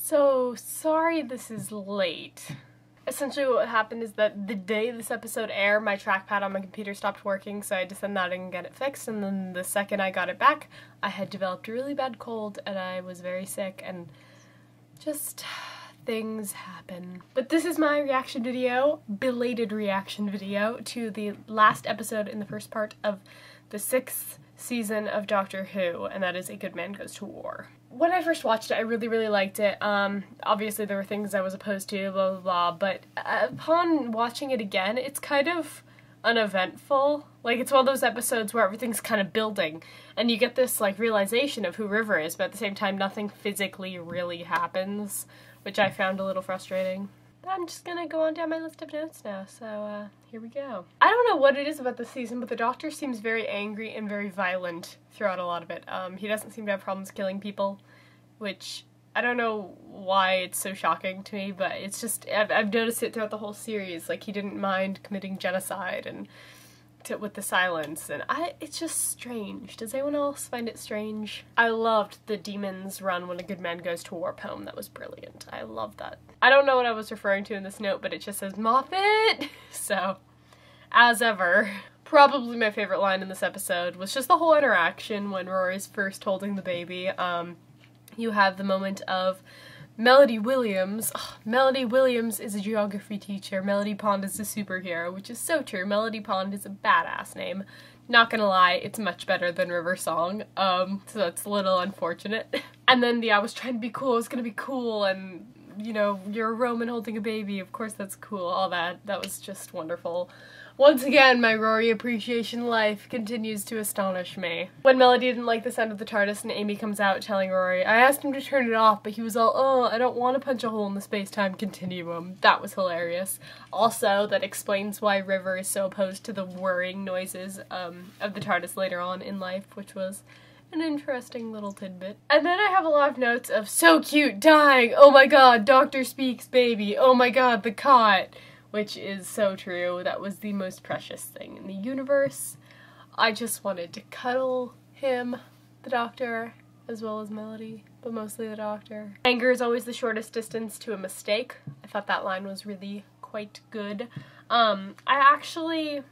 So sorry this is late. Essentially what happened is that the day this episode aired, my trackpad on my computer stopped working, so I had to send that in and get it fixed, and then the second I got it back, I had developed a really bad cold and I was very sick, and just things happen. But this is my reaction video, belated reaction video, to the last episode in the first part of the 6th season of Doctor Who, and that is A Good Man Goes to War. When I first watched it, I really liked it. Obviously there were things I was opposed to, blah blah blah, but upon watching it again, it's kind of uneventful. Like, it's one of those episodes where everything's kind of building, and you get this, like, realization of who River is, but at the same time nothing physically really happens, which I found a little frustrating. But I'm just gonna go on down my list of notes now, so here we go. I don't know what it is about this season, but the Doctor seems very angry and very violent throughout a lot of it. He doesn't seem to have problems killing people, which I don't know why it's so shocking to me, but it's just, I've noticed it throughout the whole series. Like, he didn't mind committing genocide and with the silence, and it's just strange. Does anyone else find it strange? I loved the Demons Run When a Good Man Goes to War poem. That was brilliant. I love that. I don't know what I was referring to in this note, but it just says Moffat! So, as ever, probably my favorite line in this episode was just the whole interaction when Rory's first holding the baby. You have the moment of Melody Williams. Oh, Melody Williams is a geography teacher. Melody Pond is a superhero, which is so true. Melody Pond is a badass name. Not gonna lie, it's much better than River Song, so that's a little unfortunate. And then, I was trying to be cool, I was gonna be cool, and, you know, you're a Roman holding a baby, of course that's cool, all that. That was just wonderful. Once again, my Rory appreciation life continues to astonish me. When Melody didn't like the sound of the TARDIS and Amy comes out telling Rory, I asked him to turn it off, but he was all, oh, I don't want to punch a hole in the space-time continuum. That was hilarious. Also, that explains why River is so opposed to the whirring noises of the TARDIS later on in life, which was an interesting little tidbit. And then I have a lot of notes of, so cute, dying, oh my god, Doctor speaks baby, oh my god, the cot. Which is so true. That was the most precious thing in the universe. I just wanted to cuddle him, the Doctor, as well as Melody, but mostly the Doctor. Anger is always the shortest distance to a mistake. I thought that line was really quite good. I actually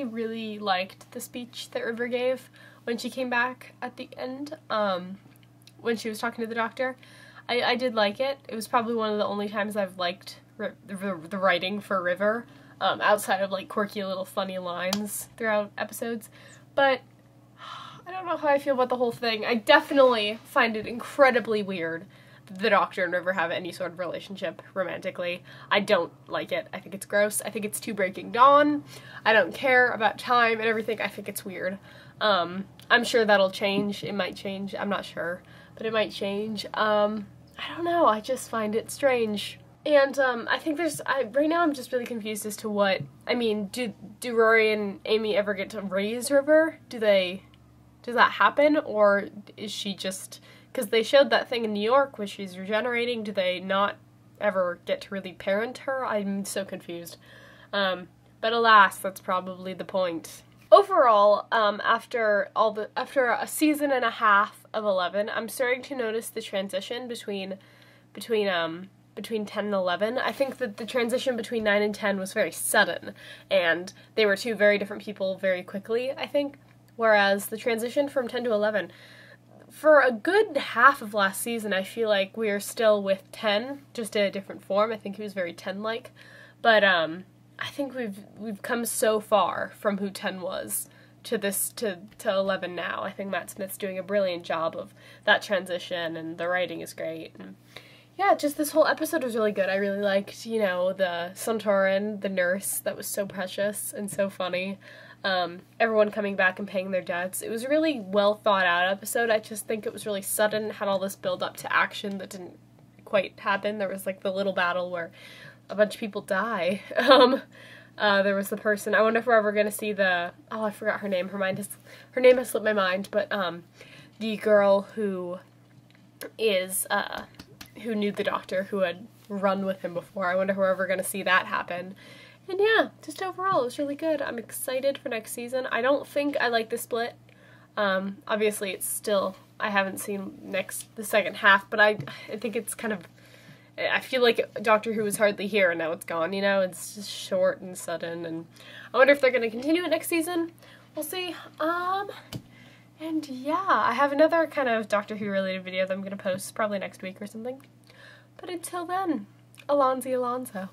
really liked the speech that River gave when she came back at the end, when she was talking to the Doctor. I did like it. It was probably one of the only times I've liked the writing for River, outside of, like, quirky little funny lines throughout episodes. But I don't know how I feel about the whole thing. I definitely find it incredibly weird that the Doctor and River have any sort of relationship romantically. I don't like it. I think it's gross. I think it's too Breaking Dawn. I don't care about time and everything. I think it's weird. I'm sure that'll change. It might change. I'm not sure, but it might change. I don't know. I just find it strange. And, I think right now I'm just really confused as to what, I mean, do Rory and Amy ever get to raise River? Does that happen, or is she just, because they showed that thing in New York where she's regenerating, do they not ever get to really parent her? I'm so confused. But alas, that's probably the point. Overall, after a season and a half of 11, I'm starting to notice the transition between 10 and 11. I think that the transition between 9 and 10 was very sudden, and they were two very different people very quickly, I think, whereas the transition from 10 to 11, for a good half of last season, I feel like we are still with 10, just in a different form. I think he was very 10-like, but I think we've come so far from who 10 was to 11 now. I think Matt Smith's doing a brilliant job of that transition, and the writing is great. And yeah, just this whole episode was really good. I really liked, you know, the Santorin, the nurse, that was so precious and so funny. Everyone coming back and paying their debts. It was a really well thought out episode. I just think it was really sudden, had all this build up to action that didn't quite happen. There was, like, the little battle where a bunch of people die. There was the person, I wonder if we're ever gonna see the, oh, I forgot her name. Her name has slipped my mind, but, the girl who knew the Doctor, who had run with him before. I wonder if we're ever gonna see that happen. And yeah, just overall, it was really good. I'm excited for next season. I don't think I like the split. Obviously it's still, I haven't seen the second half, but I think it's kind of, I feel like Doctor Who was hardly here and now it's gone, you know? It's just short and sudden, and I wonder if they're going to continue it next season. We'll see. And yeah, I have another kind of Doctor Who related video that I'm going to post probably next week or something. But until then, Alonzo.